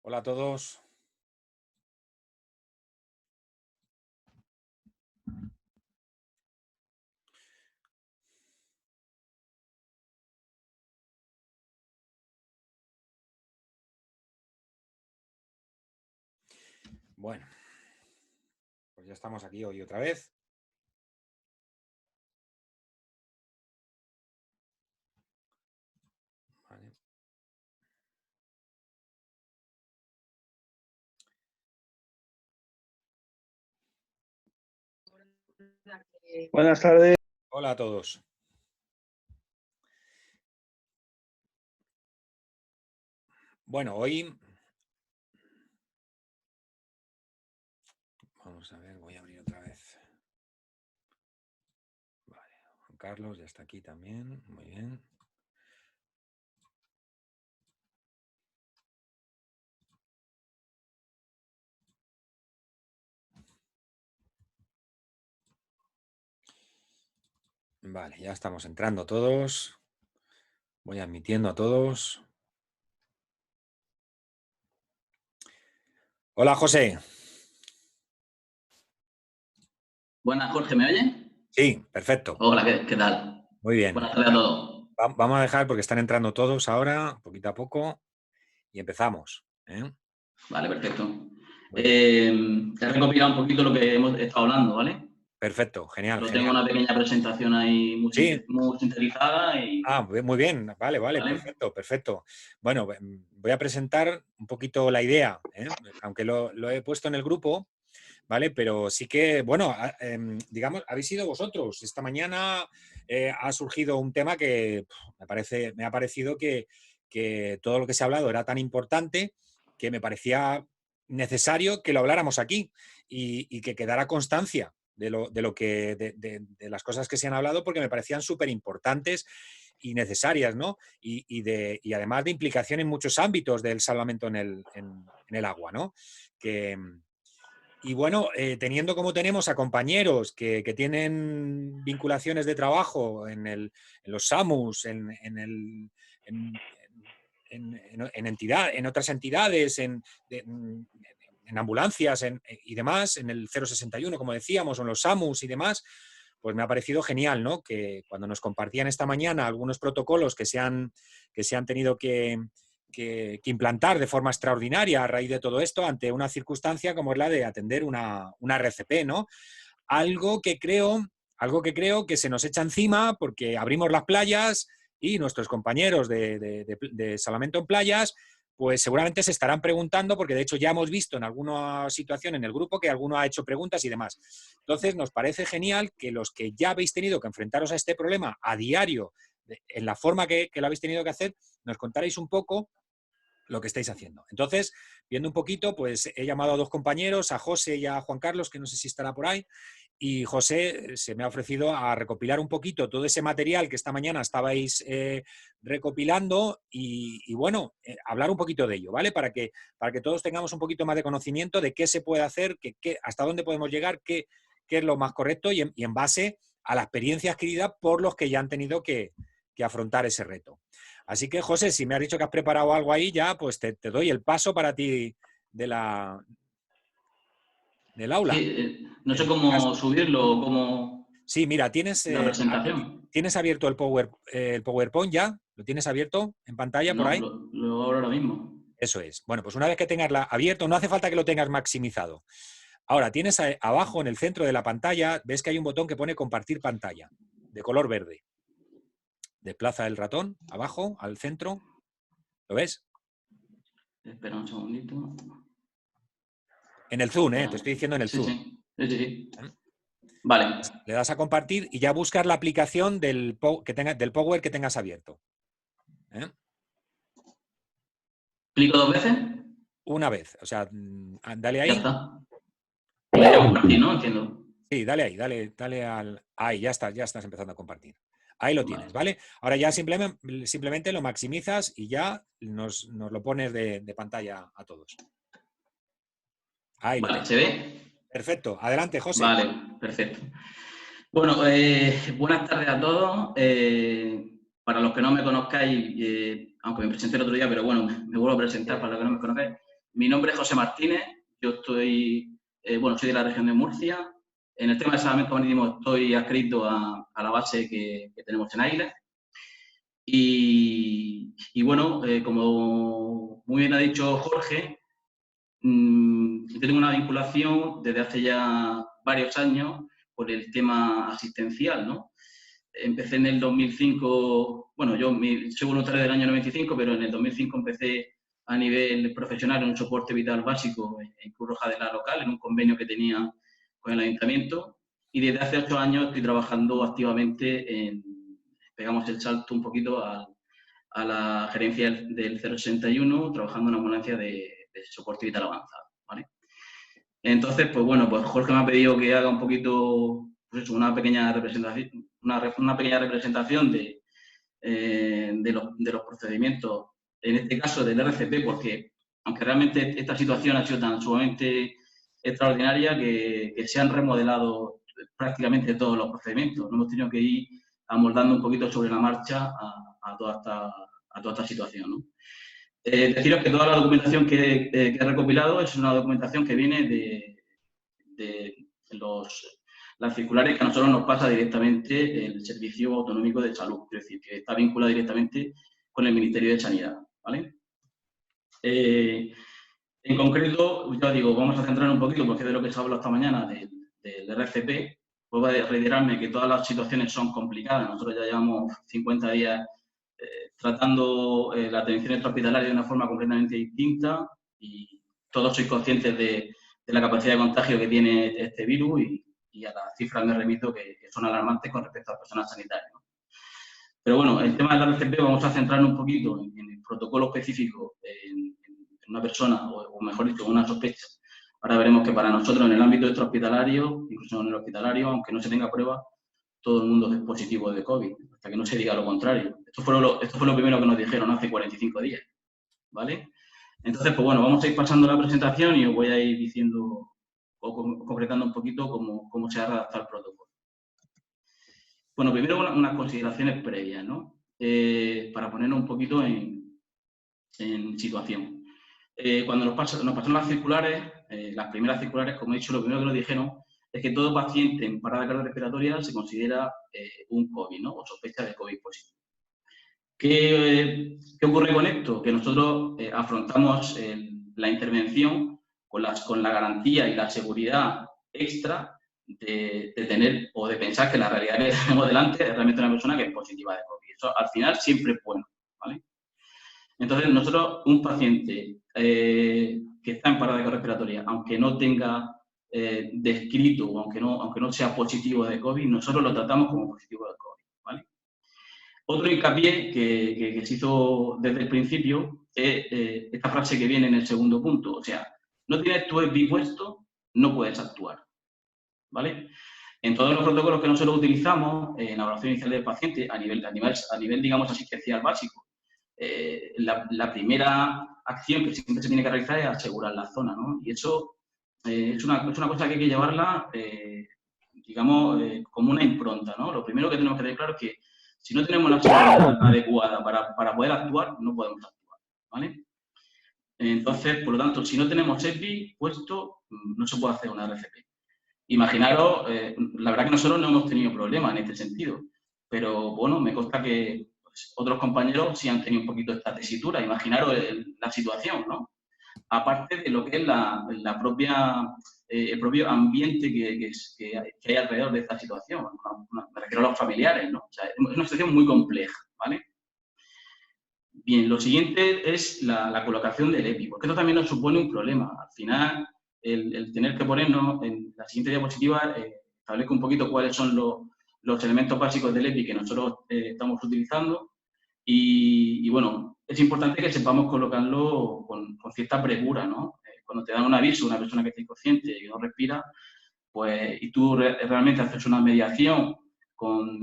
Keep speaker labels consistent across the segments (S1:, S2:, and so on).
S1: Hola a todos. Bueno, pues ya estamos aquí hoy otra vez. Vale.
S2: Buenas tardes.
S1: Hola a todos. Bueno, hoy... Vamos a ver, voy a abrir otra vez. Vale, Juan Carlos ya está aquí también. Muy bien. Vale, ya estamos entrando todos. Voy admitiendo a todos. Hola, José.
S3: Buenas, Jorge, ¿me oye?
S1: Sí, perfecto.
S3: Hola, ¿qué tal?
S1: Muy bien.
S3: Buenas tardes a todos.
S1: Vamos a dejar porque están entrando todos ahora, poquito a poco, y empezamos.
S3: Vale, perfecto.
S1: Muy bien.
S3: Te he recopilado un poquito lo que hemos estado hablando, ¿vale?
S1: Perfecto, genial.
S3: Lo
S1: genial.
S3: tengo una pequeña presentación ahí muy,
S1: Sí.
S3: muy sintetizada y...
S1: Ah, muy bien, vale,
S3: ¿Vale?
S1: perfecto, perfecto. Bueno, voy a presentar un poquito la idea, aunque lo he puesto en el grupo, ¿vale? Pero sí que, bueno, digamos, habéis sido vosotros. Esta mañana ha surgido un tema que me ha parecido que todo lo que se ha hablado era tan importante que me parecía necesario que lo habláramos aquí y que quedara constancia de las cosas que se han hablado, porque me parecían súper importantes y necesarias, ¿no? Y además de implicación en muchos ámbitos del salvamento en el agua, ¿no? Y bueno, teniendo como tenemos a compañeros que tienen vinculaciones de trabajo en los SAMUS, en otras entidades, en ambulancias y demás, en el 061, como decíamos, o en los SAMUS y demás, pues me ha parecido genial, ¿no? Que cuando nos compartían esta mañana algunos protocolos que se han tenido que implantar de forma extraordinaria a raíz de todo esto ante una circunstancia como es la de atender una RCP, ¿no? Algo que creo que se nos echa encima porque abrimos las playas y nuestros compañeros de Salvamento en Playas pues seguramente se estarán preguntando, porque de hecho ya hemos visto en alguna situación en el grupo que alguno ha hecho preguntas y demás. Entonces nos parece genial que los que ya habéis tenido que enfrentaros a este problema a diario, en la forma que lo habéis tenido que hacer, nos contaréis un poco lo que estáis haciendo. Entonces, viendo un poquito, pues he llamado a dos compañeros, a José y a Juan Carlos, que no sé si estará por ahí, y José se me ha ofrecido a recopilar un poquito todo ese material que esta mañana estabais recopilando y bueno, hablar un poquito de ello, ¿vale? Para que todos tengamos un poquito más de conocimiento de qué se puede hacer, hasta dónde podemos llegar, qué es lo más correcto y en base a la experiencia adquirida por los que ya han tenido que afrontar ese reto. Así que, José, si me has dicho que has preparado algo ahí ya, pues te doy el paso para ti del aula.
S3: Sí, no sé cómo subirlo o cómo...
S1: Sí, mira, tienes abierto el PowerPoint ya, lo tienes abierto en pantalla por
S3: No,
S1: ahí.
S3: lo abro ahora mismo.
S1: Eso es. Bueno, pues una vez que tengas abierto, no hace falta que lo tengas maximizado. Ahora, tienes abajo en el centro de la pantalla, ves que hay un botón que pone compartir pantalla, de color verde. Desplaza el ratón abajo, al centro. ¿Lo ves?
S3: Espera un segundito.
S1: En el Zoom, te estoy diciendo en el Zoom.
S3: Sí. Vale.
S1: Le das a compartir y ya buscas la aplicación del Power que tengas abierto.
S3: ¿Clico 2 veces?
S1: Una vez. O sea, dale ahí.
S3: Ya está. Y le doy a compartir, ¿no? Entiendo.
S1: Sí, dale ahí, dale al... Ahí, ya estás empezando a compartir. Ahí lo tienes, ¿vale? Ahora ya simplemente lo maximizas y ya nos lo pones de pantalla a todos. Ahí lo
S3: Vale,
S1: tienes.
S3: ¿se ve?
S1: Perfecto. Adelante, José.
S3: Vale, perfecto. Bueno, buenas tardes a todos. Para los que no me conozcáis, aunque me presenté el otro día, pero bueno, me vuelvo a presentar para los que no me conozcáis. Mi nombre es José Martínez, yo estoy, soy de la región de Murcia. En el tema de salvamento marítimo estoy adscrito a la base que tenemos en Ailes. Y bueno, como muy bien ha dicho Jorge, tengo una vinculación desde hace ya varios años por el tema asistencial, ¿no? Empecé en el 2005, bueno, yo soy voluntario del año 95, pero en el 2005 empecé a nivel profesional en un soporte vital básico en Cruz Roja de la local, en un convenio que tenía con el ayuntamiento, y desde hace 8 años estoy trabajando activamente pegamos el salto un poquito a la gerencia del 061, trabajando en una ambulancia de soporte vital avanzado, ¿vale? Entonces, pues bueno, pues Jorge me ha pedido que haga un poquito, pues eso, una pequeña representación de los procedimientos, en este caso del RCP, porque aunque realmente esta situación ha sido tan sumamente extraordinaria que se han remodelado prácticamente todos los procedimientos. Nos hemos tenido que ir amoldando un poquito sobre la marcha a toda esta situación, ¿no? Deciros que toda la documentación que he recopilado es una documentación que viene de las circulares que a nosotros nos pasa directamente el Servicio Autonómico de Salud, es decir, que está vinculado directamente con el Ministerio de Sanidad, ¿vale? En concreto, ya digo, vamos a centrar un poquito, porque es de lo que se ha hablado esta mañana del RCP. Vuelvo a reiterarme que todas las situaciones son complicadas. Nosotros ya llevamos 50 días tratando la atención extrahospitalaria de una forma completamente distinta y todos sois conscientes de la capacidad de contagio que tiene este virus y a las cifras me remito que son alarmantes con respecto a personas sanitarias, ¿no? Pero bueno, el tema del RCP vamos a centrarnos un poquito en el protocolo específico en una persona, o mejor dicho, una sospecha. Ahora veremos que para nosotros en el ámbito extrahospitalario, incluso en el hospitalario, aunque no se tenga prueba, todo el mundo es positivo de COVID, hasta que no se diga lo contrario. Esto fue lo primero que nos dijeron hace 45 días, ¿vale? Entonces, pues bueno, vamos a ir pasando la presentación y os voy a ir diciendo o concretando un poquito cómo se ha redactado el protocolo. Bueno, primero unas consideraciones previas, ¿no? Para ponernos un poquito en situación. Cuando nos pasaron las circulares, las primeras circulares, como he dicho, lo primero que nos dijeron es que todo paciente en parada cardiorrespiratoria se considera un COVID, ¿no? O sospecha de COVID positivo. ¿Qué ocurre con esto? Que nosotros afrontamos la intervención con la garantía y la seguridad extra de tener o de pensar que la realidad que tenemos delante es realmente una persona que es positiva de COVID. Eso al final siempre es bueno, ¿vale? Entonces, nosotros, un paciente que está en parada cardiorrespiratoria, aunque no tenga descrito o aunque no sea positivo de COVID, nosotros lo tratamos como positivo de COVID, ¿vale? Otro hincapié que se hizo desde el principio es esta frase que viene en el segundo punto. O sea, no tienes tu EPI puesto, no puedes actuar, ¿vale? En todos los protocolos que nosotros utilizamos en la evaluación inicial del paciente, a nivel digamos, asistencial básico, la primera acción que siempre se tiene que realizar es asegurar la zona, ¿no? Y eso es una cosa que hay que llevarla, digamos, como una impronta, ¿no? Lo primero que tenemos que tener claro es que si no tenemos la seguridad adecuada para poder actuar, no podemos actuar, ¿vale? Entonces, por lo tanto, si no tenemos EPI puesto, no se puede hacer una RCP. Imaginaros, la verdad que nosotros no hemos tenido problemas en este sentido, pero bueno, me consta que otros compañeros sí han tenido un poquito esta tesitura. Imaginaros la situación, ¿no? Aparte de lo que es el propio ambiente que hay alrededor de esta situación. Me refiero a los familiares, ¿no? O sea, es una situación muy compleja, ¿vale? Bien, lo siguiente es la colocación del EPI, porque esto también nos supone un problema. Al final, el tener que ponernos en la siguiente diapositiva, establezco un poquito cuáles son los elementos básicos del EPI que nosotros estamos utilizando y bueno, es importante que sepamos colocarlo con cierta premura, ¿no? Cuando te dan un aviso, una persona que está inconsciente y no respira, pues, y tú realmente haces una mediación con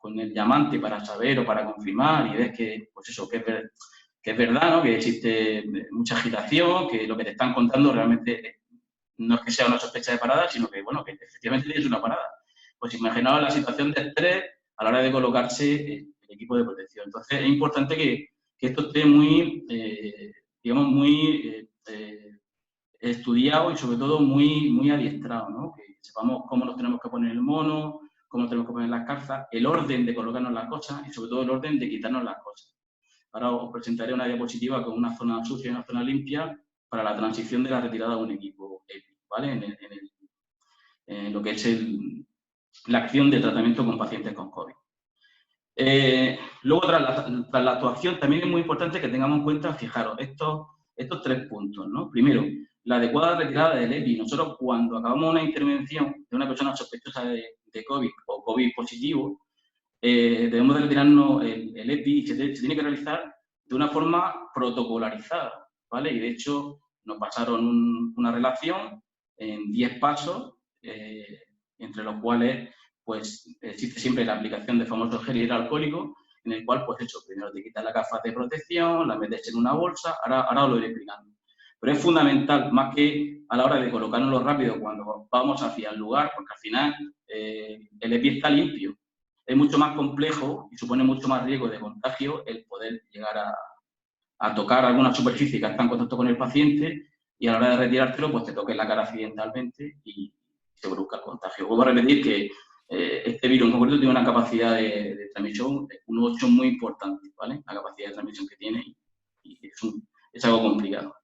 S3: con el llamante para saber o para confirmar y ves que, pues eso, que es verdad, ¿no? Que existe mucha agitación, que lo que te están contando realmente no es que sea una sospecha de parada, sino que, bueno, que efectivamente tienes una parada. Pues imaginaos la situación de estrés a la hora de colocarse el equipo de protección. Entonces, es importante que esto esté muy, digamos, muy estudiado y, sobre todo, muy adiestrado, ¿no? Que sepamos cómo nos tenemos que poner el mono, cómo nos tenemos que poner las calzas, el orden de colocarnos las cosas y, sobre todo, el orden de quitarnos las cosas. Ahora os presentaré una diapositiva con una zona sucia y una zona limpia para la transición de la retirada de un equipo EPI, ¿vale? En lo que es la acción de tratamiento con pacientes con COVID. Luego, tras la actuación, también es muy importante que tengamos en cuenta, fijaros, estos 3 puntos, ¿no? Primero, la adecuada retirada del EPI. Nosotros, cuando acabamos una intervención de una persona sospechosa de COVID o COVID positivo, debemos de retirarnos el EPI y se tiene que realizar de una forma protocolarizada, ¿vale? Y, de hecho, nos pasaron una relación en 10 pasos, entre los cuales pues existe siempre la aplicación de famoso gel hidroalcohólico, en el cual, pues eso, primero te quitas la gafas de protección, la metes en una bolsa, ahora os lo iré explicando. Pero es fundamental, más que a la hora de colocárnoslo rápido cuando vamos hacia el lugar, porque al final el EPI está limpio. Es mucho más complejo y supone mucho más riesgo de contagio el poder llegar a tocar alguna superficie que está en contacto con el paciente y a la hora de retirártelo, pues te toques la cara accidentalmente y se produzca el contagio. Vuelvo a repetir que este virus en concreto tiene una capacidad de transmisión, un 8 muy importante, ¿vale? La capacidad de transmisión que tiene y es algo complicado.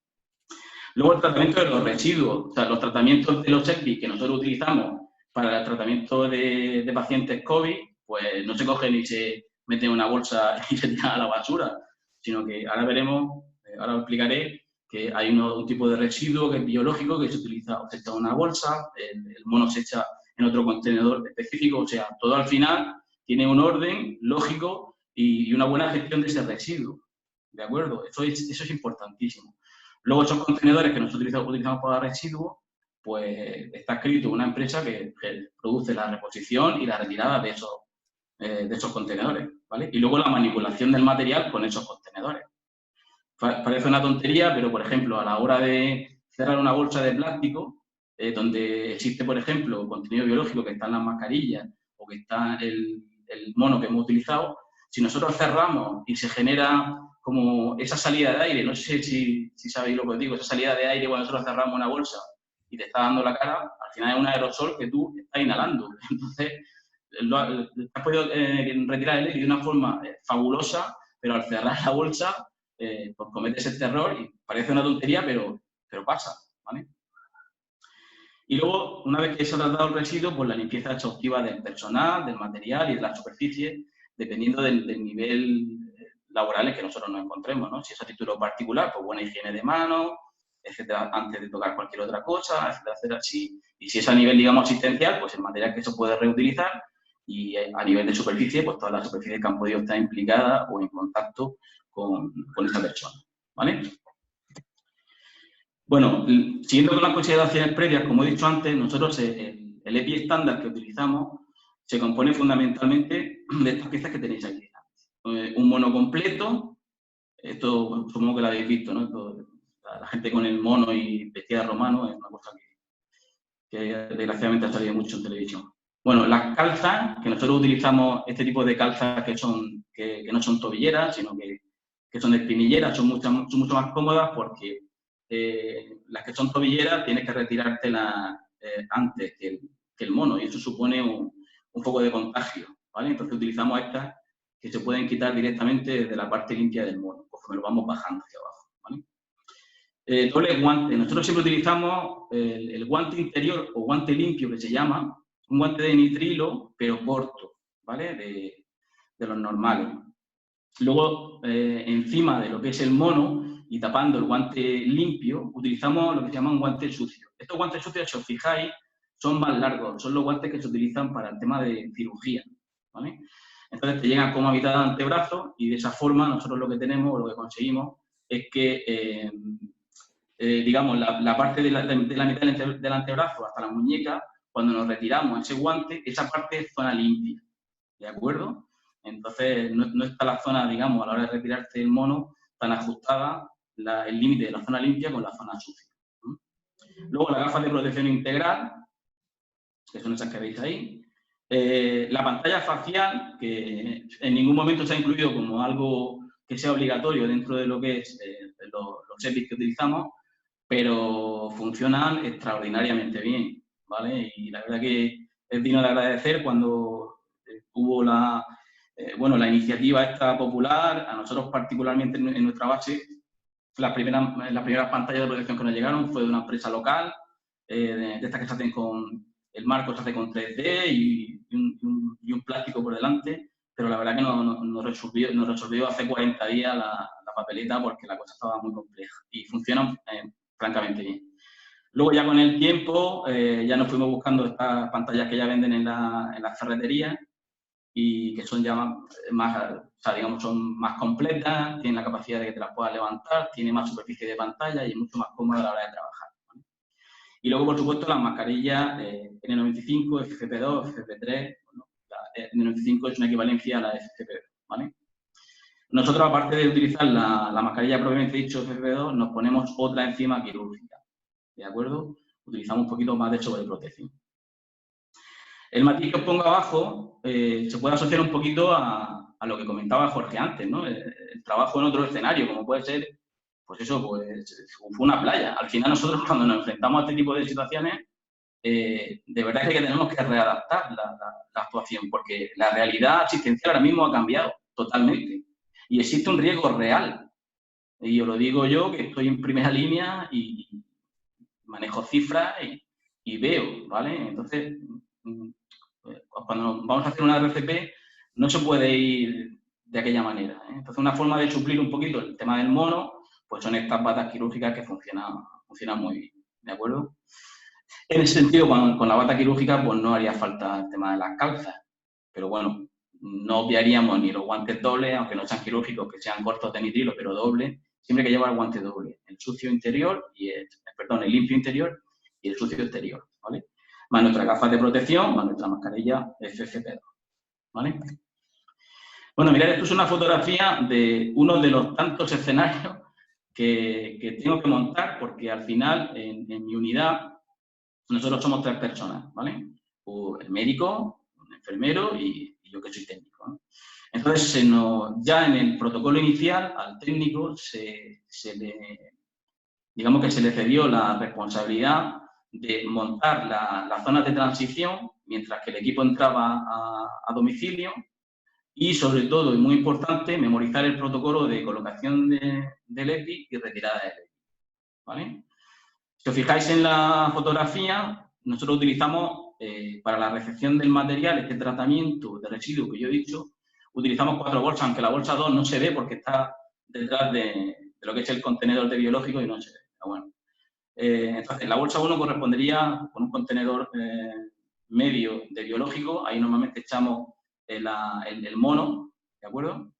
S3: Luego, el tratamiento de los residuos, o sea, los tratamientos de los EPI que nosotros utilizamos para el tratamiento de pacientes COVID, pues no se cogen y se meten en una bolsa y se tiran a la basura, sino que ahora veremos, ahora os explicaré que hay un tipo de residuo que es biológico que se utiliza, se echa en una bolsa, el mono se echa en otro contenedor específico, o sea, todo al final tiene un orden lógico y una buena gestión de ese residuo, ¿de acuerdo? Eso es importantísimo. Luego, esos contenedores que nosotros utilizamos para residuos, pues está escrito una empresa que produce la reposición y la retirada de esos contenedores, ¿vale? Y luego la manipulación del material con esos contenedores. Parece una tontería, pero, por ejemplo, a la hora de cerrar una bolsa de plástico, donde existe, por ejemplo, contenido biológico que está en las mascarillas o que está el mono que hemos utilizado, si nosotros cerramos y se genera como esa salida de aire, no sé si sabéis lo que os digo, esa salida de aire cuando nosotros cerramos una bolsa y te está dando la cara, al final es un aerosol que tú estás inhalando. Entonces, has podido retirar el aire de una forma fabulosa, pero al cerrar la bolsa, pues cometes este error y parece una tontería, pero pasa, ¿vale? Y luego, una vez que se ha tratado el residuo, pues la limpieza exhaustiva del personal, del material y de la superficie, dependiendo del nivel laboral en que nosotros nos encontremos, ¿no? Si es a título particular, pues buena higiene de manos, etcétera, antes de tocar cualquier otra cosa, etcétera, etcétera. Y si es a nivel, digamos, asistencial, pues el material que se puede reutilizar, y a nivel de superficie, pues todas las superficies que han podido estar implicadas o en contacto con esa persona, ¿vale? Bueno, siguiendo con las consideraciones previas, como he dicho antes, nosotros el EPI estándar que utilizamos se compone fundamentalmente de estas piezas que tenéis aquí. Un mono completo, esto supongo que lo habéis visto, ¿no? Esto, la gente con el mono y vestida de romano es una cosa que desgraciadamente ha salido mucho en televisión. Bueno, las calzas, que nosotros utilizamos este tipo de calzas que no son tobilleras, sino que son de espinilleras, son mucho más cómodas porque las que son tobilleras tienes que retirártelas antes que el mono y eso supone un poco de contagio, ¿vale? Entonces utilizamos estas que se pueden quitar directamente desde la parte limpia del mono, conforme lo vamos bajando hacia abajo, ¿vale? Doble guante. Nosotros siempre utilizamos el guante interior o guante limpio que se llama, un guante de nitrilo, pero corto, ¿vale? De los normales. Luego, encima de lo que es el mono y tapando el guante limpio, utilizamos lo que se llama un guante sucio. Estos guantes sucios, si os fijáis, son más largos, son los guantes que se utilizan para el tema de cirugía, ¿vale? Entonces te llegan como a mitad del antebrazo y de esa forma nosotros lo que tenemos, lo que conseguimos, es que, digamos, la parte de la mitad del antebrazo hasta la muñeca, cuando nos retiramos ese guante, esa parte es zona limpia, ¿de acuerdo? Entonces, no está la zona, digamos, a la hora de retirarte el mono, tan ajustada el límite de la zona limpia con la zona sucia. Luego, las gafas de protección integral, que son esas que veis ahí. La pantalla facial, que en ningún momento se ha incluido como algo que sea obligatorio dentro de lo que es los EPIs que utilizamos, pero funcionan extraordinariamente bien, ¿vale? Y la verdad que es digno de agradecer cuando hubo la iniciativa esta popular, a nosotros particularmente en nuestra base, las primeras pantallas de protección que nos llegaron fue de una empresa local, de estas que se hacen con, el marco se hace con 3D y un plástico por delante, pero la verdad que nos resolvió hace 40 días la papeleta porque la cosa estaba muy compleja y funciona francamente bien. Luego ya con el tiempo ya nos fuimos buscando estas pantallas que ya venden en las ferreterías y que son ya más, o sea, digamos, son más completas, tienen la capacidad de que te las puedas levantar, tiene más superficie de pantalla y es mucho más cómoda a la hora de trabajar, ¿vale? Y luego, por supuesto, las mascarillas N95, FFP2, FFP3. Bueno, la N95 es una equivalencia a la FFP2, ¿vale? Nosotros, aparte de utilizar la mascarilla propiamente dicho FFP2, nos ponemos otra encima quirúrgica, ¿de acuerdo? Utilizamos un poquito más de sobreprotección. El matiz que os pongo abajo se puede asociar un poquito a lo que comentaba Jorge antes, ¿no? El trabajo en otro escenario, como puede ser, pues eso, pues fue una playa. Al final nosotros cuando nos enfrentamos a este tipo de situaciones, de verdad que tenemos que readaptar la actuación, porque la realidad asistencial ahora mismo ha cambiado totalmente y existe un riesgo real. Y os lo digo yo, que estoy en primera línea y manejo cifras y veo, ¿vale? Entonces, cuando vamos a hacer una RCP, no se puede ir de aquella manera, ¿eh? Entonces, una forma de suplir un poquito el tema del mono, pues son estas batas quirúrgicas que funcionan muy bien, ¿de acuerdo? En ese sentido, con la bata quirúrgica, pues no haría falta el tema de las calzas, pero bueno, no obviaríamos ni los guantes dobles, aunque no sean quirúrgicos, que sean cortos de nitrilo, pero dobles, siempre que llevar el guante doble, el sucio interior y el limpio interior y el sucio exterior, ¿vale? Más nuestras gafas de protección, más nuestra mascarilla FFP2, ¿vale? Bueno, mirad, esto es una fotografía de uno de los tantos escenarios que tengo que montar, porque al final, en mi unidad, nosotros somos 3 personas, ¿vale? El médico, un enfermero y yo que soy técnico, ¿no? Entonces, ya en el protocolo inicial, al técnico digamos que se le cedió la responsabilidad de montar las zonas de transición mientras que el equipo entraba a domicilio y, sobre todo, y muy importante, memorizar el protocolo de colocación del EPI y retirada del EPI, ¿vale? Si os fijáis en la fotografía, nosotros utilizamos para la recepción del material, este tratamiento de residuos que yo he dicho, utilizamos 4 bolsas, aunque la bolsa 2 no se ve porque está detrás de lo que es el contenedor de biológico y no se ve. Pero bueno. Entonces, la bolsa 1 correspondería con un contenedor medio de biológico, ahí normalmente echamos el mono, ¿de acuerdo?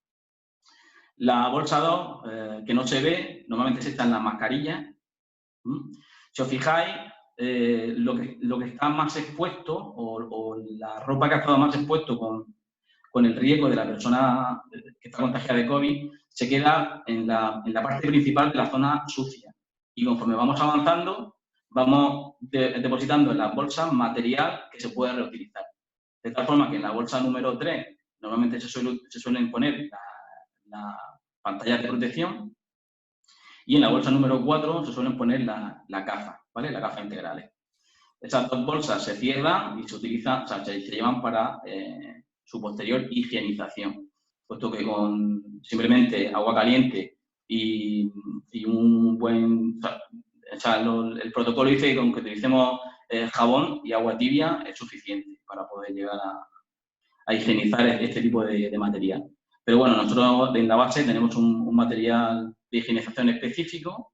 S3: La bolsa 2, que no se ve, normalmente se está en las mascarillas. Si os fijáis, lo que está más expuesto o la ropa que ha estado más expuesto con el riesgo de la persona que está contagiada de COVID se queda en la parte principal de la zona sucia. Y conforme vamos avanzando, vamos depositando en las bolsas material que se puede reutilizar. De tal forma que en la bolsa número 3 normalmente se suelen poner las pantallas de protección y en la bolsa número 4 se suelen poner las gafas, ¿vale? Las gafas integrales. Esas 2 bolsas se cierran y se utilizan, o sea, se llevan para su posterior higienización, puesto que con simplemente agua caliente y un buen... O sea, el protocolo dice que con que utilicemos jabón y agua tibia es suficiente para poder llegar a higienizar este tipo de material. Pero bueno, nosotros en la base tenemos un material de higienización específico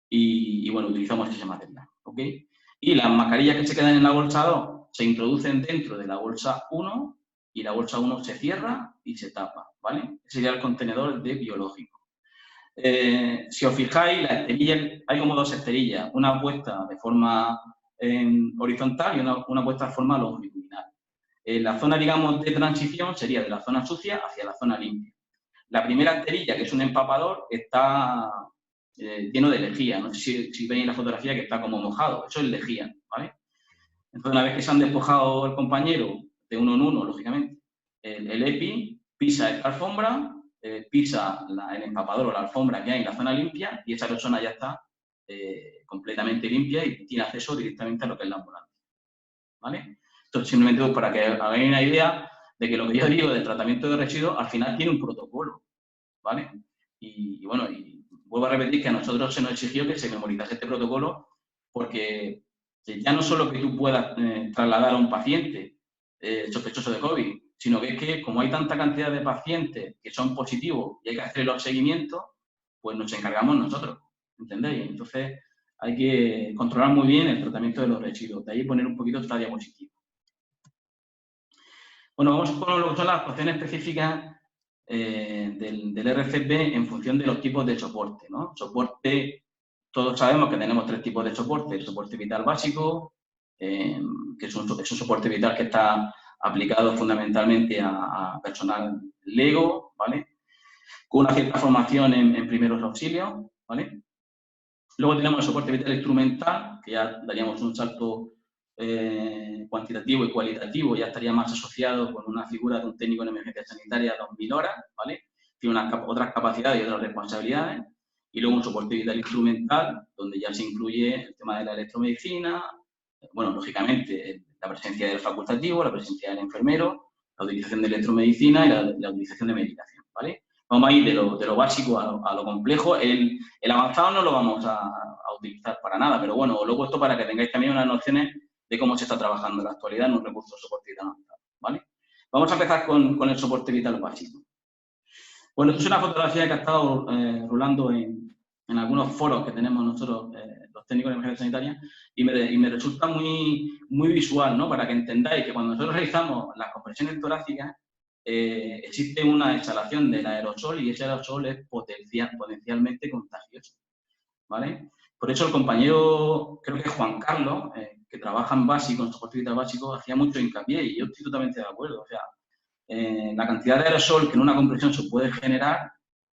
S3: y bueno, utilizamos ese material, ¿ok? Y las mascarillas que se quedan en la bolsa 2 se introducen dentro de la bolsa 1 y la bolsa 1 se cierra y se tapa, ¿vale? Ese sería el contenedor de biológico. Si os fijáis, las esterillas, hay como 2 esterillas, una puesta de forma horizontal y una puesta de forma longitudinal. La zona, digamos, de transición sería de la zona sucia hacia la zona limpia. La primera arterilla, que es un empapador, está lleno de lejía. No sé si veis la fotografía que está como mojado. Eso es lejía, ¿vale? Entonces, una vez que se han despojado el compañero, de uno en uno, lógicamente, el EPI pisa esta alfombra, pisa el empapador o la alfombra que hay en la zona limpia y esa persona ya está completamente limpia y tiene acceso directamente a lo que es la ambulancia, ¿vale? Esto simplemente para que hagáis una idea de que lo que yo digo del tratamiento de residuos al final tiene un protocolo, ¿vale? Y bueno, y vuelvo a repetir que a nosotros se nos exigió que se memorizase este protocolo porque ya no solo que tú puedas trasladar a un paciente sospechoso de COVID, sino que es que como hay tanta cantidad de pacientes que son positivos y hay que hacer los seguimientos, pues nos encargamos nosotros, ¿entendéis? Entonces hay que controlar muy bien el tratamiento de los residuos, de ahí poner un poquito esta diapositiva. Bueno, vamos con lo que son las actuaciones específicas del RCP en función de los tipos de soporte, ¿no? Soporte, todos sabemos que tenemos 3 tipos de soporte. El soporte vital básico, que es un soporte vital que está aplicado fundamentalmente a personal LEGO, ¿vale? Con una cierta formación en primeros auxilios, ¿vale? Luego tenemos el soporte vital instrumental, que ya daríamos un salto cuantitativo y cualitativo, ya estaría más asociado con una figura de un técnico en emergencia sanitaria de 2000 horas, ¿vale? Tiene otras capacidades y otras responsabilidades. Y luego un soporte vital instrumental, donde ya se incluye el tema de la electromedicina, bueno, lógicamente la presencia del facultativo, la presencia del enfermero, la utilización de electromedicina y la utilización de medicación, ¿vale? Vamos a ir de lo básico a lo complejo. El avanzado no lo vamos a utilizar para nada, pero bueno, os lo he puesto para que tengáis también unas nociones de cómo se está trabajando en la actualidad en un recurso de soporte vital avanzado, ¿vale? Vamos a empezar con el soporte vital básico. Bueno, esto es una fotografía que ha estado rulando en algunos foros que tenemos nosotros, los técnicos de emergencia sanitaria, y me resulta muy, muy visual, ¿no? Para que entendáis que cuando nosotros realizamos las compresiones torácicas, existe una exhalación del aerosol y ese aerosol es potencialmente contagioso, ¿vale? Por eso el compañero, creo que es Juan Carlos, que trabaja en básico, en soporte vital básico, hacía mucho hincapié y yo estoy totalmente de acuerdo. O sea, la cantidad de aerosol que en una compresión se puede generar,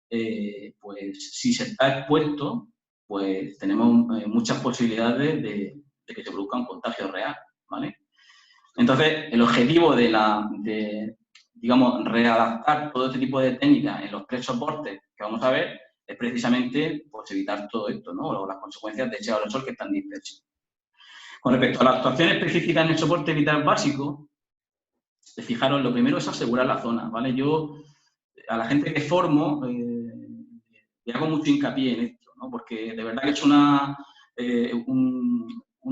S3: pues si se está expuesto, pues tenemos muchas posibilidades de que se produzca un contagio real, ¿vale? Entonces, el objetivo digamos, readaptar todo este tipo de técnicas en los 3 soportes que vamos a ver es precisamente pues, evitar todo esto, ¿no? O las consecuencias de ese aerosol que están dispersos. Con respecto a la actuación específica en el soporte vital básico, fijaros, lo primero es asegurar la zona, ¿vale? Yo, a la gente que formo, le hago mucho hincapié en esto, ¿no? Porque de verdad que es una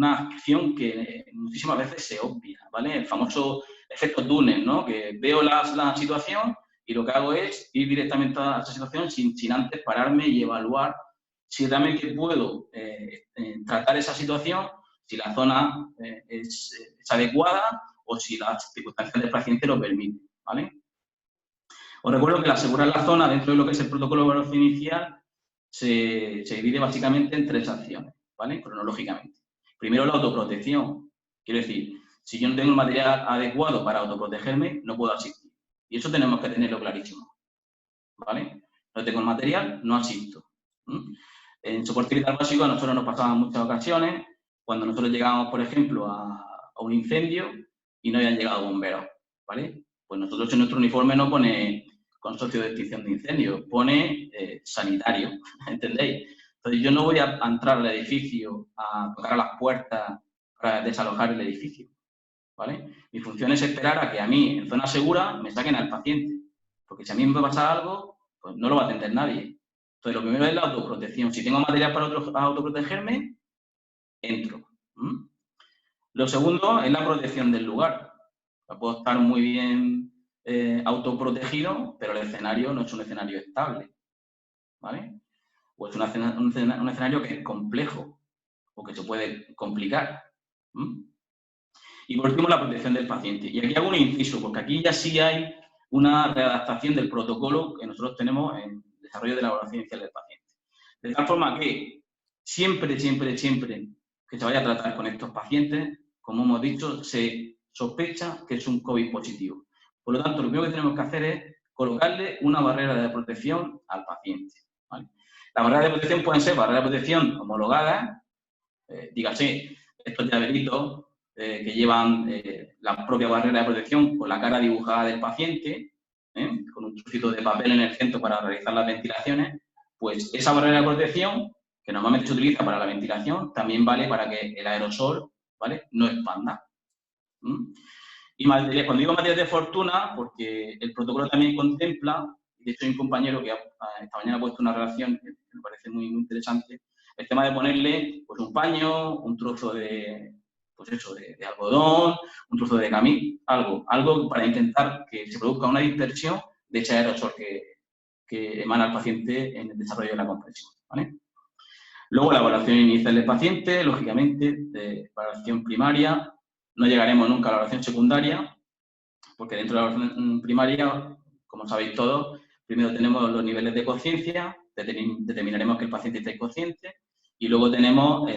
S3: acción que muchísimas veces se obvia, ¿vale? El famoso efecto túnel, ¿no? Que veo la situación y lo que hago es ir directamente a esa situación sin antes pararme y evaluar si realmente puedo tratar esa situación, si la zona es adecuada o si las circunstancias del paciente lo permiten, ¿vale? Os recuerdo que el asegurar la zona dentro de lo que es el protocolo de evaluación inicial se divide básicamente en 3 acciones, ¿vale? Cronológicamente. Primero, la autoprotección. Quiero decir, si yo no tengo el material adecuado para autoprotegerme, no puedo asistir. Y eso tenemos que tenerlo clarísimo, ¿vale? No tengo el material, no asisto. En soporte vital básico a nosotros nos pasaba en muchas ocasiones cuando nosotros llegábamos, por ejemplo, a un incendio y no habían llegado bomberos, ¿vale? Pues nosotros en nuestro uniforme no pone consorcio de extinción de incendios, pone sanitario, ¿entendéis? Entonces yo no voy a entrar al edificio a tocar a las puertas para desalojar el edificio, ¿vale? Mi función es esperar a que a mí, en zona segura, me saquen al paciente, porque si a mí me va a pasar algo, pues no lo va a atender nadie. Entonces lo primero es la autoprotección. Si tengo material para autoprotegerme, entro. Lo segundo es la protección del lugar. Puedo estar muy bien autoprotegido, pero el escenario no es un escenario estable, ¿vale? O es un escenario que es complejo o que se puede complicar. Y por último, la protección del paciente. Y aquí hago un inciso, porque aquí ya sí hay una readaptación del protocolo que nosotros tenemos en el desarrollo de la evaluación inicial del paciente. De tal forma que siempre que se vaya a tratar con estos pacientes, como hemos dicho, se sospecha que es un COVID positivo. Por lo tanto, lo primero que tenemos que hacer es colocarle una barrera de protección al paciente, ¿vale? Las barreras de protección pueden ser barreras de protección homologadas, dígase, estos llaveritos que llevan la propia barrera de protección con la cara dibujada del paciente, con un trocito de papel en el centro para realizar las ventilaciones, pues esa barrera de protección, que normalmente se utiliza para la ventilación, también vale para que el aerosol, ¿vale?, no expanda. Y cuando digo materiales de fortuna, porque el protocolo también contempla, de hecho hay un compañero que esta mañana ha puesto una relación que me parece muy, muy interesante, el tema de ponerle pues, un paño, un trozo de, pues eso, de algodón, un trozo de camil, algo para intentar que se produzca una dispersión de ese aerosol que emana el paciente en el desarrollo de la compresión, ¿vale? Luego la evaluación inicial del paciente, lógicamente, de evaluación primaria. No llegaremos nunca a la evaluación secundaria, porque dentro de la evaluación primaria, como sabéis todos, primero tenemos los niveles de conciencia, determinaremos que el paciente está inconsciente, y luego tenemos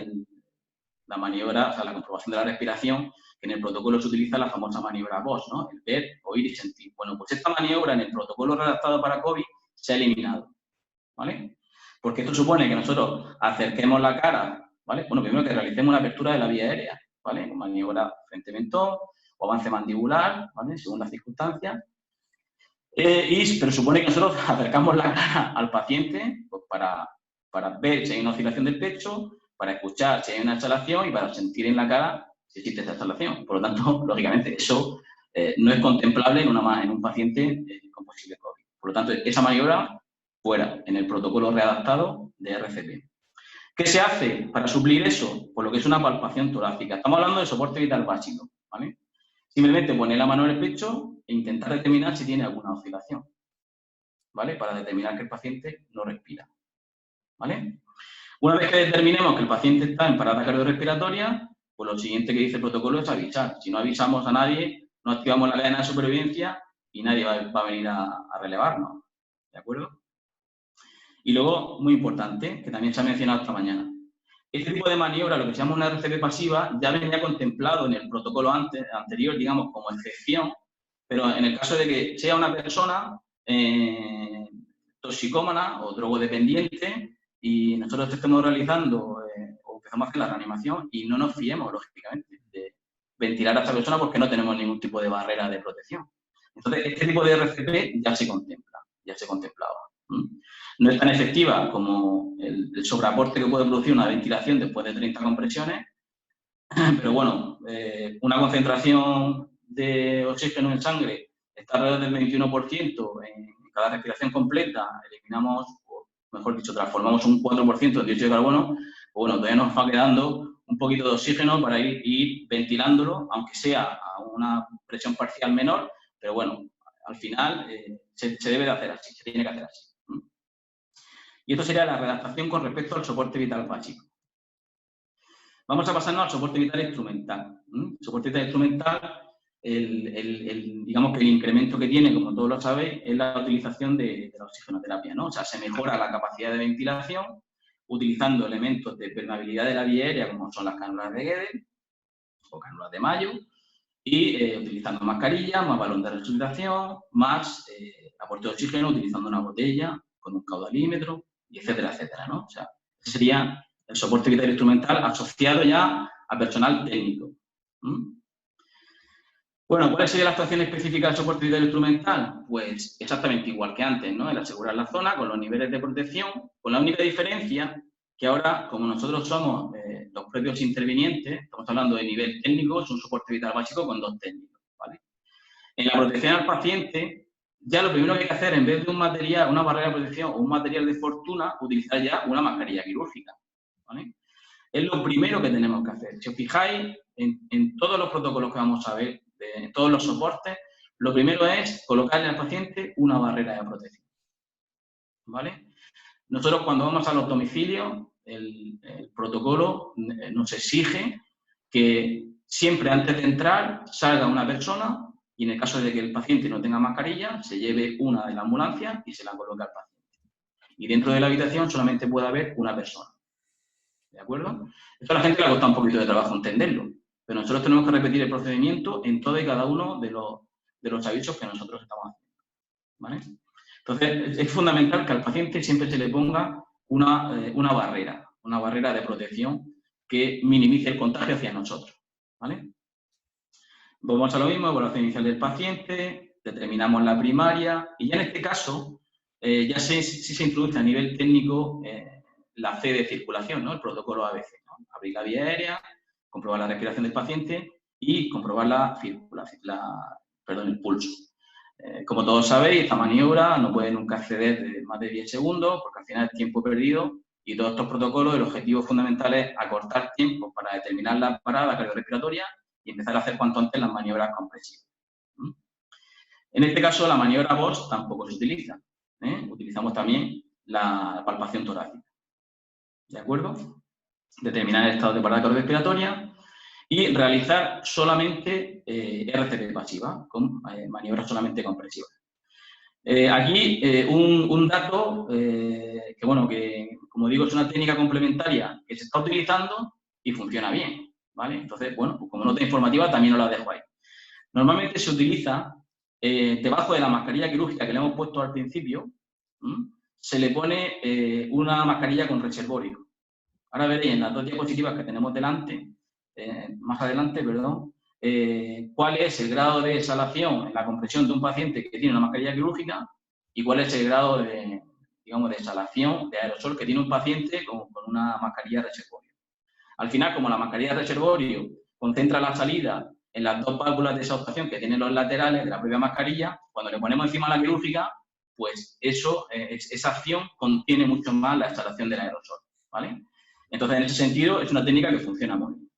S3: la maniobra, o sea, la comprobación de la respiración, que en el protocolo se utiliza la famosa maniobra VOS, ¿no? El ver, oír y sentir. Bueno, pues esta maniobra en el protocolo redactado para COVID se ha eliminado, ¿vale? Porque esto supone que nosotros acerquemos la cara, ¿vale? Bueno, primero que realicemos una apertura de la vía aérea, ¿vale? Maniobra frente-mentón o avance mandibular, ¿vale? Según las circunstancias. Pero supone que nosotros acercamos la cara al paciente pues, para ver si hay una oscilación del pecho, para escuchar si hay una exhalación y para sentir en la cara si existe esa exhalación. Por lo tanto, lógicamente, eso no es contemplable en un paciente con posible COVID. Por lo tanto, esa maniobra fuera en el protocolo readaptado de RCP. ¿Qué se hace para suplir eso? Pues lo que es una palpación torácica. Estamos hablando de soporte vital básico, ¿vale? Simplemente poner la mano en el pecho e intentar determinar si tiene alguna oscilación, ¿vale? Para determinar que el paciente no respira, ¿vale? Una vez que determinemos que el paciente está en parada cardiorrespiratoria, pues lo siguiente que dice el protocolo es avisar. Si no avisamos a nadie, no activamos la cadena de supervivencia y nadie va a venir a relevarnos, ¿de acuerdo? Y luego, muy importante, que también se ha mencionado esta mañana, este tipo de maniobra, lo que se llama una RCP pasiva, ya venía contemplado en el protocolo anterior, digamos, como excepción, pero en el caso de que sea una persona toxicómana o drogodependiente y nosotros estemos realizando o empezamos a hacer la reanimación y no nos fiemos, lógicamente, de ventilar a esta persona porque no tenemos ningún tipo de barrera de protección. Entonces, este tipo de RCP ya se contempla, ya se contemplaba. No es tan efectiva como el sobreaporte que puede producir una ventilación después de 30 compresiones, pero bueno, una concentración de oxígeno en sangre está alrededor del 21% en cada respiración completa, eliminamos, o mejor dicho, transformamos un 4% en dióxido de carbono, pues bueno, todavía nos va quedando un poquito de oxígeno para ir ventilándolo, aunque sea a una presión parcial menor, pero bueno, al final se debe de hacer así, se tiene que hacer así. Y esto sería la redactación con respecto al soporte vital básico. Vamos a pasarnos al soporte vital instrumental. El soporte vital instrumental, digamos que el incremento que tiene, como todos lo sabéis, es la utilización de la oxigenoterapia, ¿no? O sea, se mejora la capacidad de ventilación utilizando elementos de permeabilidad de la vía aérea, como son las cánulas de Guedes o cánulas de Mayo, y utilizando mascarillas, más balón de resucitación, más aporte de oxígeno utilizando una botella con un caudalímetro, y etcétera, etcétera, ¿no? O sea, ese sería el soporte vital instrumental asociado ya a personal técnico. Bueno, ¿cuál sería la actuación específica del soporte vital instrumental? Pues exactamente igual que antes, ¿no? El asegurar la zona con los niveles de protección, con la única diferencia que ahora, como nosotros somos los propios intervinientes, estamos hablando de nivel técnico, es un soporte vital básico con 2 técnicos, ¿vale? En la protección al paciente, ya lo primero que hay que hacer, en vez de un material, una barrera de protección o un material de fortuna, utilizar ya una mascarilla quirúrgica, ¿vale? Es lo primero que tenemos que hacer. Si os fijáis, en todos los protocolos que vamos a ver, en todos los soportes, lo primero es colocarle al paciente una barrera de protección, ¿vale? Nosotros cuando vamos a los domicilios, el protocolo nos exige que siempre antes de entrar salga una persona y en el caso de que el paciente no tenga mascarilla, se lleve una de la ambulancia y se la coloque al paciente. Y dentro de la habitación solamente puede haber una persona. ¿De acuerdo? Esto a la gente le ha costado un poquito de trabajo entenderlo, pero nosotros tenemos que repetir el procedimiento en todo y cada uno de los avisos que nosotros estamos haciendo, ¿vale? Entonces, es fundamental que al paciente siempre se le ponga una barrera de protección que minimice el contagio hacia nosotros, ¿vale? Vamos a lo mismo, evaluación inicial del paciente, determinamos la primaria y ya en este caso ya sí se introduce a nivel técnico la C de circulación, ¿no? El protocolo ABC, ¿no? Abrir la vía aérea, comprobar la respiración del paciente y comprobar el pulso. Como todos sabéis, esta maniobra no puede nunca exceder de más de 10 segundos porque al final es tiempo perdido y todos estos protocolos, el objetivo fundamental es acortar tiempo para determinar la parada cardiorrespiratoria y empezar a hacer cuanto antes las maniobras compresivas. En este caso, la maniobra BOSS tampoco se utiliza. Utilizamos también la palpación torácica. ¿De acuerdo? Determinar el estado de parada cardiorrespiratoria y realizar solamente RCP pasiva, con maniobras solamente compresivas. Aquí un dato que, como digo, es una técnica complementaria que se está utilizando y funciona bien, ¿vale? Entonces, bueno, pues como nota informativa también os la dejo ahí. Normalmente se utiliza debajo de la mascarilla quirúrgica que le hemos puesto al principio, se le pone una mascarilla con reservorio. Ahora veréis en las dos diapositivas que tenemos más adelante, cuál es el grado de exhalación en la compresión de un paciente que tiene una mascarilla quirúrgica y cuál es el grado de exhalación de aerosol que tiene un paciente con una mascarilla reservorio. Al final, como la mascarilla reservorio concentra la salida en las dos válvulas de exhaustación que tienen los laterales de la propia mascarilla, cuando le ponemos encima la quirúrgica, pues esa acción contiene mucho más la exhalación del aerosol, ¿vale? Entonces, en ese sentido, es una técnica que funciona muy bien.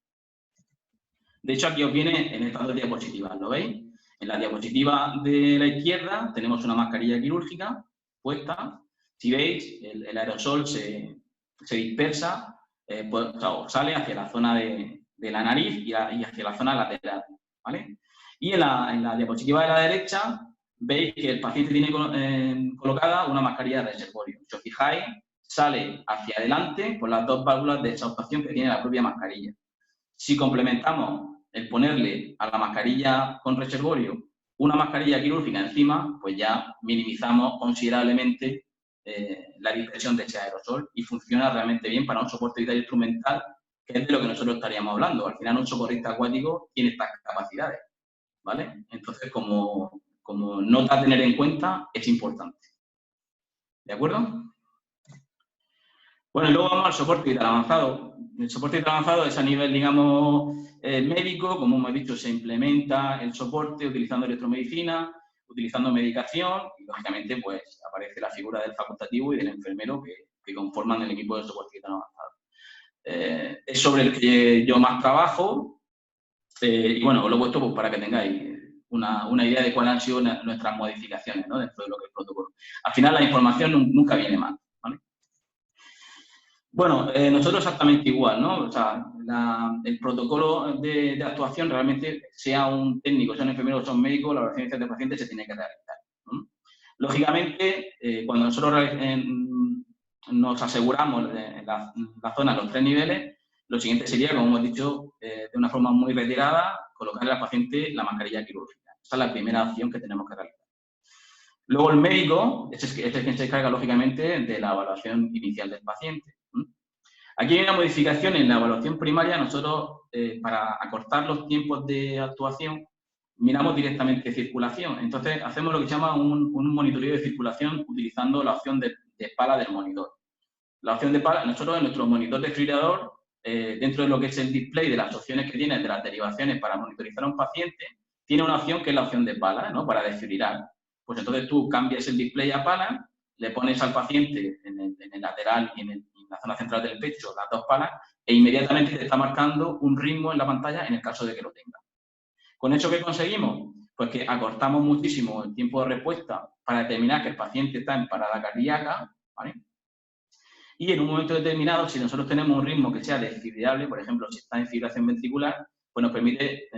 S3: De hecho, aquí os viene en estas dos diapositivas, ¿lo veis? En la diapositiva de la izquierda tenemos una mascarilla quirúrgica puesta. Si veis, el aerosol se dispersa, sale hacia la zona de la nariz y hacia la zona lateral, ¿vale? Y en la diapositiva de la derecha veis que el paciente tiene colocada una mascarilla de reservorio. Si os fijáis, sale hacia adelante por las dos válvulas de exhaustación que tiene la propia mascarilla. Si complementamos el ponerle a la mascarilla con reservorio una mascarilla quirúrgica encima, pues ya minimizamos considerablemente la dispersión de ese aerosol y funciona realmente bien para un soporte vital instrumental, que es de lo que nosotros estaríamos hablando. Al final, un socorrista acuático tiene estas capacidades, ¿vale? Entonces, como nota a tener en cuenta, es importante. ¿De acuerdo? Bueno, y luego vamos al soporte vital avanzado. El soporte vital avanzado es a nivel, digamos, médico. Como hemos dicho, se implementa el soporte utilizando electromedicina, utilizando medicación y, lógicamente, pues aparece la figura del facultativo y del enfermero que conforman el equipo de soporte vital avanzado. Es sobre el que yo más trabajo y, bueno, os lo he puesto pues, para que tengáis una idea de cuáles han sido nuestras modificaciones, ¿no? Dentro de lo que es el protocolo. Al final, la información nunca viene mal, ¿vale? Bueno, nosotros exactamente igual, ¿no? O sea, el protocolo de actuación realmente, sea un técnico, sea un enfermero o sea un médico, la evaluación inicial del paciente se tiene que realizar, ¿no? Lógicamente, cuando nosotros nos aseguramos la zona, los 3 niveles, lo siguiente sería, como hemos dicho, de una forma muy retirada, colocarle al paciente la mascarilla quirúrgica. Esa es la primera acción que tenemos que realizar. Luego el médico es quien se encarga, lógicamente, de la evaluación inicial del paciente. Aquí hay una modificación en la evaluación primaria. Nosotros, para acortar los tiempos de actuación, miramos directamente circulación. Entonces, hacemos lo que se llama un monitoreo de circulación utilizando la opción de pala del monitor. La opción de pala, nosotros en nuestro monitor desfibrilador, dentro de lo que es el display de las opciones que tiene, de las derivaciones para monitorizar a un paciente, tiene una opción que es la opción de pala, ¿no? Para desfibrilar. Pues entonces tú cambias el display a pala, le pones al paciente en el lateral y en la zona central del pecho las 2 palas e inmediatamente te está marcando un ritmo en la pantalla en el caso de que lo tenga. ¿Con eso qué conseguimos? Pues que acortamos muchísimo el tiempo de respuesta para determinar que el paciente está en parada cardíaca, ¿vale? Y en un momento determinado, si nosotros tenemos un ritmo que sea desfibrillable, por ejemplo, si está en fibrilación ventricular, pues nos permite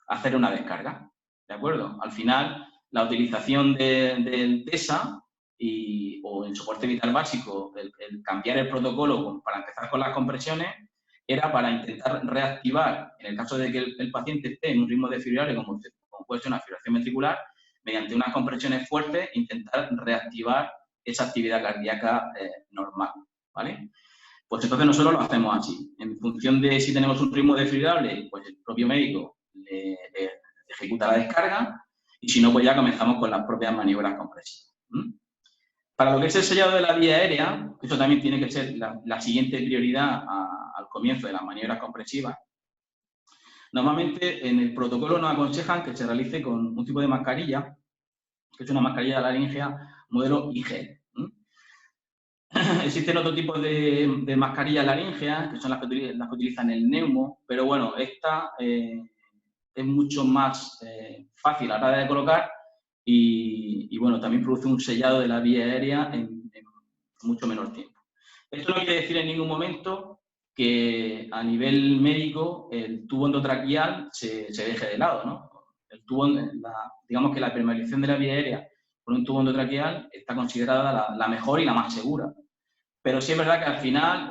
S3: hacer una descarga, ¿de acuerdo? Al final, la utilización del TESA o en soporte vital básico, el cambiar el protocolo para empezar con las compresiones, era para intentar reactivar, en el caso de que el paciente esté en un ritmo desfibrillable, como puede ser una fibrilación ventricular, mediante unas compresiones fuertes, intentar reactivar esa actividad cardíaca normal, ¿vale? Pues entonces nosotros lo hacemos así. En función de si tenemos un ritmo desfibrillable, pues el propio médico le ejecuta la descarga, y si no, pues ya comenzamos con las propias maniobras compresivas. Para lo que es el sellado de la vía aérea, eso también tiene que ser la siguiente prioridad al comienzo de las maniobras compresivas. Normalmente en el protocolo nos aconsejan que se realice con un tipo de mascarilla, que es una mascarilla laringea modelo IG. Existen otros tipos de mascarillas laríngeas, que son las que utilizan el neumo, pero bueno, esta es mucho más fácil a la hora de colocar y bueno, también produce un sellado de la vía aérea en mucho menor tiempo. Esto no quiere decir en ningún momento que a nivel médico el tubo endotraqueal se deje de lado, ¿no? El tubo, digamos que la permeabilización de la vía aérea con un tubo endotraqueal está considerada la mejor y la más segura. Pero sí es verdad que al final,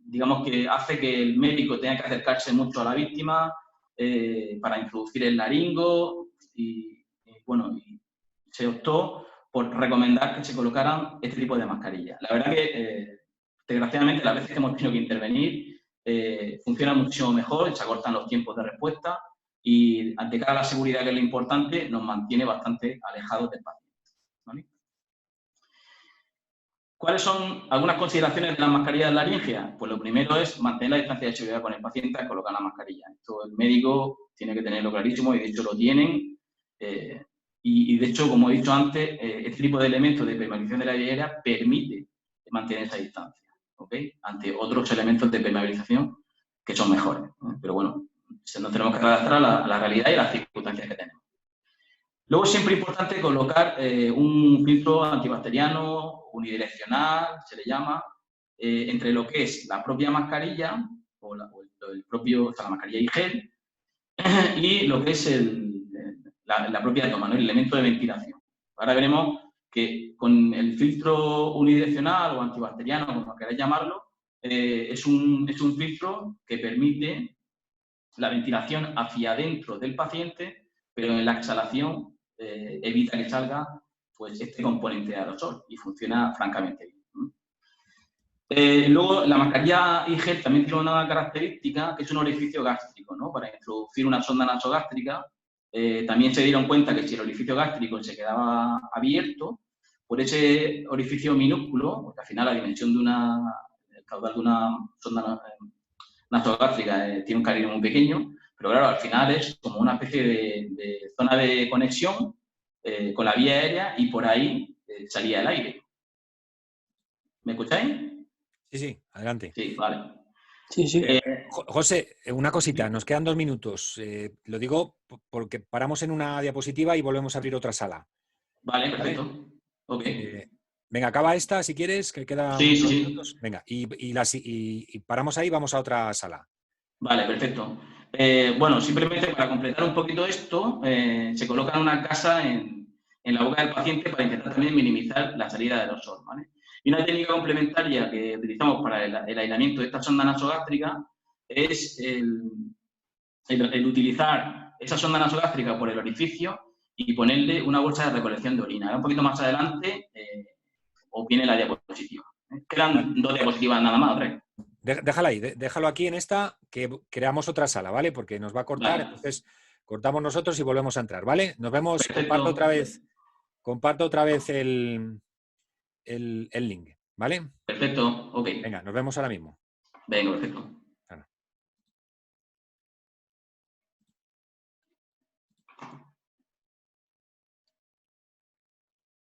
S3: digamos que hace que el médico tenga que acercarse mucho a la víctima para introducir el laringo y se optó por recomendar que se colocaran este tipo de mascarillas. La verdad que, desgraciadamente, las veces que hemos tenido que intervenir, funciona mucho mejor, se acortan los tiempos de respuesta y, ante cara a la seguridad, que es lo importante, nos mantiene bastante alejados del paciente, ¿vale? ¿Cuáles son algunas consideraciones de las mascarillas laríngeas? Pues lo primero es mantener la distancia de seguridad con el paciente al colocar la mascarilla. Esto el médico tiene que tenerlo clarísimo y de hecho lo tienen. Y de hecho, como he dicho antes, este tipo de elementos de permeabilización de la vía aérea permite mantener esa distancia, ¿ok? Ante otros elementos de permeabilización que son mejores, ¿no? Pero bueno, nos tenemos que adaptar a la realidad y a las circunstancias que tenemos. Luego es siempre importante colocar un filtro antibacteriano unidireccional, se le llama, entre lo que es la propia mascarilla o la mascarilla y gel y lo que es la propia toma, ¿no? El elemento de ventilación. Ahora veremos que con el filtro unidireccional o antibacteriano, como queráis llamarlo, es un filtro que permite la ventilación hacia adentro del paciente, pero en la exhalación evita que salga pues, este componente de aerosol y funciona francamente bien. Luego, la mascarilla IG también tiene una característica que es un orificio gástrico, ¿no? Para introducir una sonda nasogástrica, también se dieron cuenta que si el orificio gástrico se quedaba abierto, por ese orificio minúsculo, porque al final la dimensión de el caudal de una sonda nasogástrica tiene un calibre muy pequeño, pero claro, al final es como una especie de zona de conexión con la vía aérea y por ahí salía el aire. ¿Me escucháis?
S1: Sí, adelante.
S3: Sí, vale.
S2: Sí.
S1: José, una cosita, nos quedan 2 minutos. Lo digo porque paramos en una diapositiva y volvemos a abrir otra sala.
S3: Vale, perfecto. ¿Vale? Ok.
S1: Venga, acaba esta si quieres, que quedan
S3: unos
S1: minutos. Venga, y paramos ahí, vamos a otra sala.
S3: Vale, perfecto. Bueno, simplemente para completar un poquito esto, se coloca una gasa en la boca del paciente para intentar también minimizar la salida del aerosol, ¿vale? Y una técnica complementaria que utilizamos para el aislamiento de esta sonda nasogástrica es el utilizar esa sonda nasogástrica por el orificio y ponerle una bolsa de recolección de orina. Ahora un poquito más adelante os viene la diapositiva. Quedan 2 diapositivas nada más, 3.
S1: Déjala ahí, déjalo aquí en esta, que creamos otra sala, ¿vale? Porque nos va a cortar, vale. Entonces cortamos nosotros y volvemos a entrar, ¿vale? Nos vemos, comparto otra vez el link, ¿vale?
S3: Perfecto, ok.
S1: Venga, nos vemos ahora mismo.
S3: Venga, perfecto.